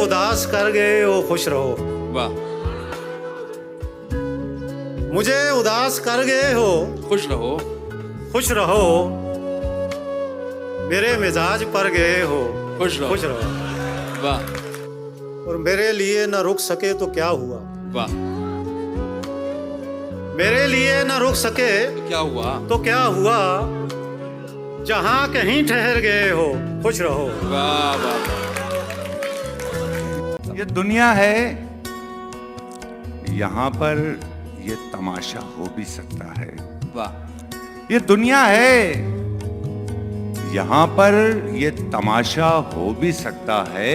उदास कर गए हो खुश रहो। वाह। मुझे उदास कर गए हो खुश रहो। खुश रहो। मेरे मिजाज पर गए हो खुश रहो। खुश रहो। वाह और मेरे लिए न रुक सके तो क्या हुआ। वाह। मेरे लिए न रुक सके तो क्या हुआ। तो क्या हुआ। जहां कहीं ठहर गए हो खुश रहो। वाह वाह। ये दुनिया है, यहाँ पर ये तमाशा हो भी सकता है। वाह। ये दुनिया है, यहाँ पर ये तमाशा हो भी सकता है।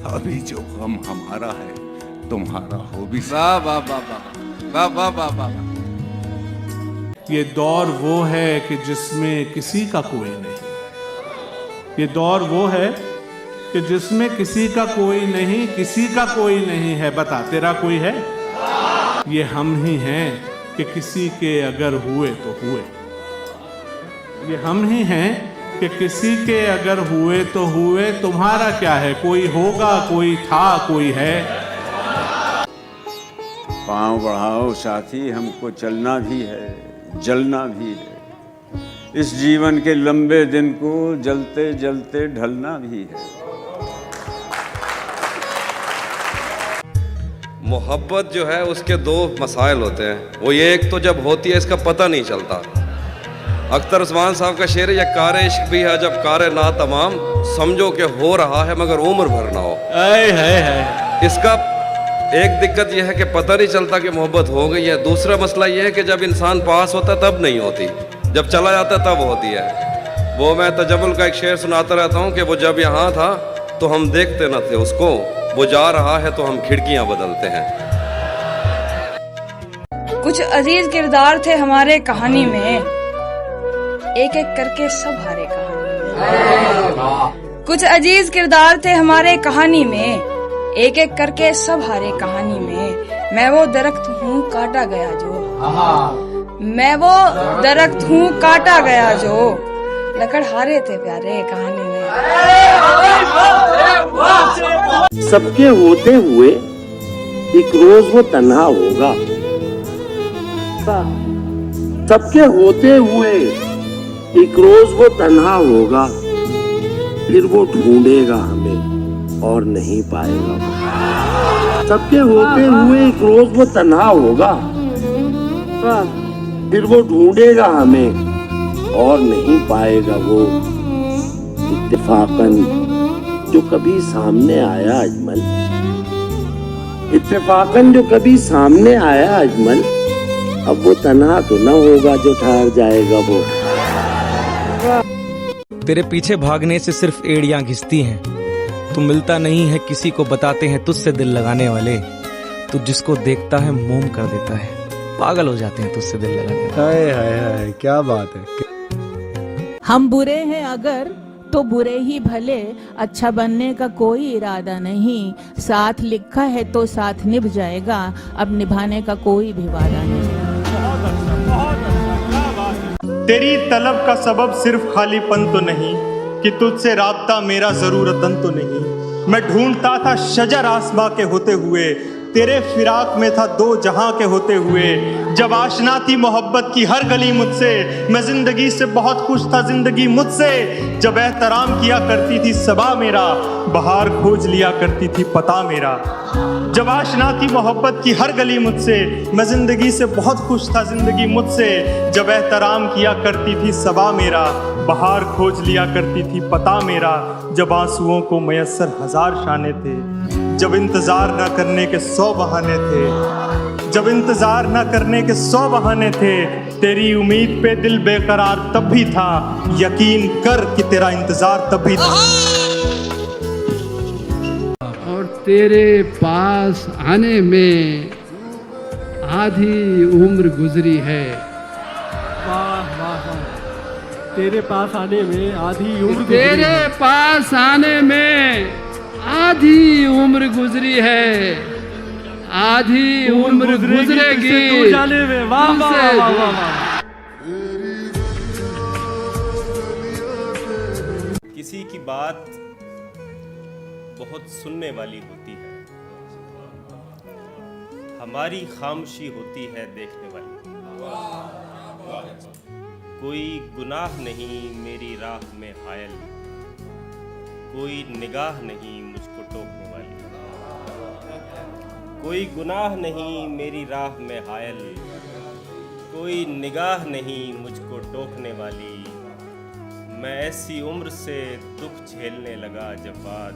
अभी जो गम हमारा है तुम्हारा हो भी सकता वाह वाह वाह वाह वाह वाह वाह वाह। ये दौर वो है कि जिसमें किसी का कोई नहीं। ये दौर वो है कि जिसमें किसी का कोई नहीं, किसी का कोई नहीं है। बता तेरा कोई है। ये हम ही हैं कि किसी के अगर हुए तो हुए। ये हम ही हैं कि किसी के अगर हुए तो हुए। तुम्हारा क्या है। कोई होगा, कोई था, कोई है। पाँव बढ़ाओ साथी, हमको चलना भी है, जलना भी है। इस जीवन के लंबे दिन को जलते जलते ढलना भी है। मोहब्बत जो है उसके दो मसाइल होते हैं। वो ये, एक तो जब होती है इसका पता नहीं चलता। अख्तर उस्मान साहब का शेर, ये कार इश्क भी है जब कार ना तमाम, समझो कि हो रहा है मगर उम्र भर ना हो। इसका एक दिक्कत यह है कि पता नहीं चलता कि मोहब्बत हो गई है। दूसरा मसला यह है कि जब इंसान पास होता तब नहीं होती, जब चला जाता तब होती है। वो मैं तजम्मुल का एक शेर सुनाता रहता हूँ कि वो जब यहाँ था तो हम देखते न थे उसको, वो जा रहा है तो हम खिड़कियाँ बदलते हैं। कुछ अजीज किरदार थे हमारे कहानी में, एक एक करके सब हारे कहानी में। कुछ अजीज किरदार थे हमारे कहानी में, एक एक करके सब हारे कहानी में। मैं वो दरख्त हूँ काटा गया जो, मैं वो दरख्त हूँ काटा गया जो, लकड़ हारे थे प्यारे कहानी में। सबके होते हुए एक रोज वो तन्हा होगा। सबके होते हुए एक रोज वो तन्हा होगा, फिर वो ढूंढेगा हमें और नहीं पाएगा। सबके होते हुए एक रोज वो तन्हा होगा, फिर वो ढूंढेगा हमें और नहीं पाएगा वो। इत्तेफाकन जो कभी सामने आया अजमल, इत्तेफाकन जो कभी सामने आया अजमल, अब वो तन्हा तो न होगा जो ठहर जाएगा वो। तेरे पीछे भागने से सिर्फ एड़ियां घिसती हैं। तू मिलता नहीं है किसी को, बताते हैं तुझसे दिल लगाने वाले। तू जिसको देखता है मोम कर देता है, पागल हो जाते हैं तुझसे दिल लगाने वाले। हाय हाय हाय, क्या बात है। हम बुरे हैं अगर तो बुरे ही भले, अच्छा बनने का कोई इरादा नहीं। साथ लिखा है तो साथ निभ जाएगा, अब निभाने का कोई भी वादा नहीं। तेरी तलब का सबब सिर्फ खालीपन तो नहीं कि तुझसे राब्ता मेरा जरूरतन तो नहीं। मैं ढूंढता था शजर आसमां के होते हुए, तेरे फिराक में था दो जहां के होते हुए। जब आशना थी मोहब्बत की हर गली मुझसे, मैं जिंदगी से बहुत खुश था जिंदगी मुझसे। जब एहतराम किया करती थी सबा मेरा, बहार खोज लिया करती थी पता मेरा। जब आशना थी मोहब्बत की हर गली मुझसे, मैं जिंदगी से बहुत खुश था जिंदगी मुझसे। जब एहतराम किया करती थी सबा मेरा, बहार खोज लिया करती थी पता मेरा। जब आंसुओं को मयस्सर हजार शाने थे, जब इंतजार न करने के 100 बहाने थे, जब इंतजार न करने के 100 बहाने थे। तेरी उम्मीद पे दिल बेकरार तब भी था, यकीन कर कि तेरा इंतजार तब भी था। और तेरे पास आने में आधी उम्र गुजरी है। वाह वाह वाह। तेरे पास आने में आधी उम्र, तेरे पास आने में आधी उम्र गुजरी है, आधी उम्र गुजरेगी जाने में। वाह वाह वाह वाह। किसी की बात बहुत सुनने वाली होती है, हमारी खामोशी होती है देखने वाली। कोई गुनाह नहीं मेरी राह में हायल, कोई निगाह नहीं मुझको टोकने वाली। कोई गुनाह नहीं मेरी राह में हायल, कोई निगाह नहीं मुझको टोकने वाली। मैं ऐसी उम्र से दुख झेलने लगा जब बात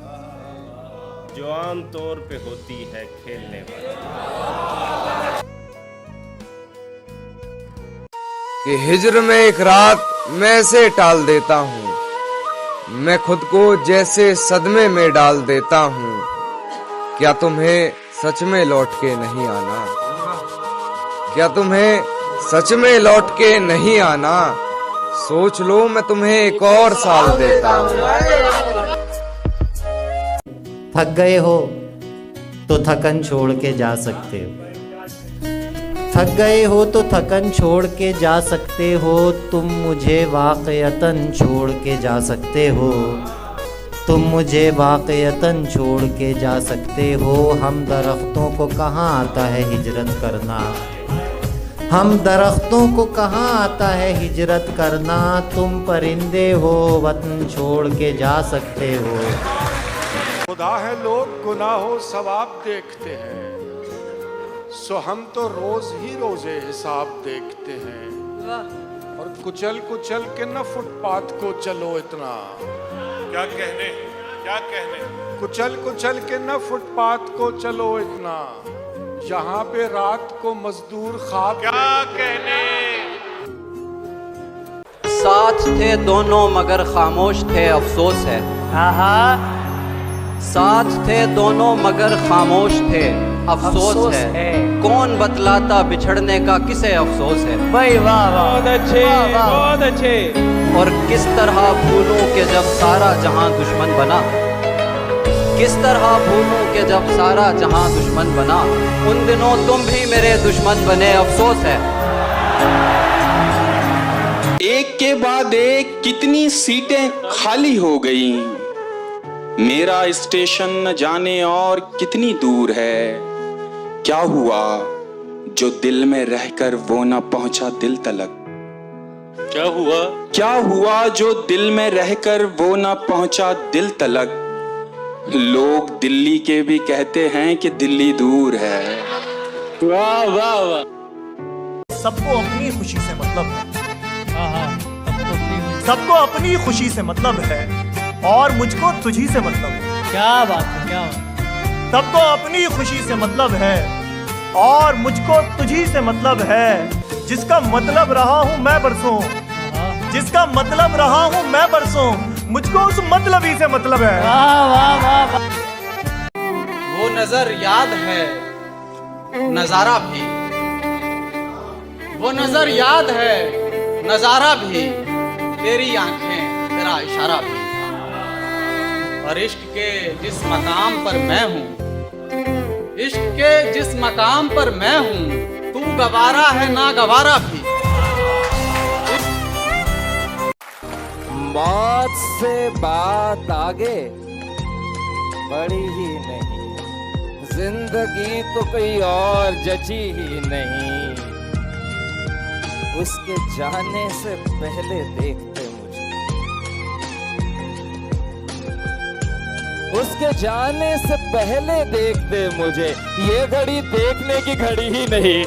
जो आम तौर पे होती है खेलने वाली। कि हिज्र में एक रात मैं ऐसे टाल देता हूँ, मैं खुद को जैसे सदमे में डाल देता हूँ। क्या तुम्हें सच में लौट के नहीं आना? क्या तुम्हें सच में लौट के नहीं आना? सोच लो मैं तुम्हें एक और साल देता हूँ। थक गए हो तो थकन छोड़ के जा सकते हो, थक गए हो तो थकन छोड़ के जा सकते हो। तुम मुझे वाक़यतन छोड़ के जा सकते हो, तुम मुझे वाक़यतन छोड़ के जा सकते हो। हम दरख्तों को कहाँ आता है हिजरत करना, हम दरख्तों को कहाँ आता है हिजरत करना। तुम परिंदे हो वतन छोड़ के जा सकते हो। खुदा है लोग गुनाहों सवाब देखते हैं, सो हम तो रोज ही रोजे हिसाब देखते हैं। और कुचल कुचल के न फुटपाथ को चलो इतना, क्या कहने, क्या कहने। कुचल कुचल के न फुटपाथ को चलो इतना, यहाँ पे रात को मजदूर ख्वाब क्या कहने। साथ थे दोनों मगर खामोश थे अफसोस है। साथ थे दोनों मगर खामोश थे अफसोस है। कौन बतलाता बिछड़ने का किसे अफसोस है। भाई वाह वाह, बहुत अच्छे, बहुत अच्छे। और किस तरह भूलूं कि जब सारा जहां दुश्मन बना, किस तरह भूलूं कि जब सारा जहां दुश्मन बना। उन दिनों तुम भी मेरे दुश्मन बने अफसोस है। एक के बाद एक कितनी सीटें खाली हो गई, मेरा स्टेशन न जाने और कितनी दूर है। क्या हुआ जो दिल में रहकर वो न पहुंचा दिल तलक। क्या हुआ, क्या हुआ जो दिल में रहकर वो न पहुंचा दिल तलक। लोग दिल्ली के भी कहते हैं कि दिल्ली दूर है। वाह वाह वाह। सबको अपनी खुशी से मतलब है, सबको अपनी खुशी से मतलब है और मुझको तुझी से मतलब है। क्या बात है, क्या बात। सबको अपनी खुशी से मतलब है और मुझको तुझी से मतलब है। जिसका मतलब रहा हूँ मैं बरसों, जिसका मतलब रहा हूँ मैं बरसों, मुझको उस मतलब ही से मतलब है। वाह वाह वाह। वो नजर याद है नजारा भी, वो नजर याद है नजारा भी। तेरी आंखें तेरा इशारा भी। और इश्क के जिस मकाम पर मैं हूँ, इश्क के जिस मकाम पर मैं हूँ, तू गवारा है ना गवारा भी। मौत से बात आगे बढ़ी ही नहीं, जिंदगी तो कोई और जची ही नहीं। उसके जाने से पहले देखते मुझे, उसके जाने से पहले देखते मुझे। ये घड़ी देखने की घड़ी ही नहीं।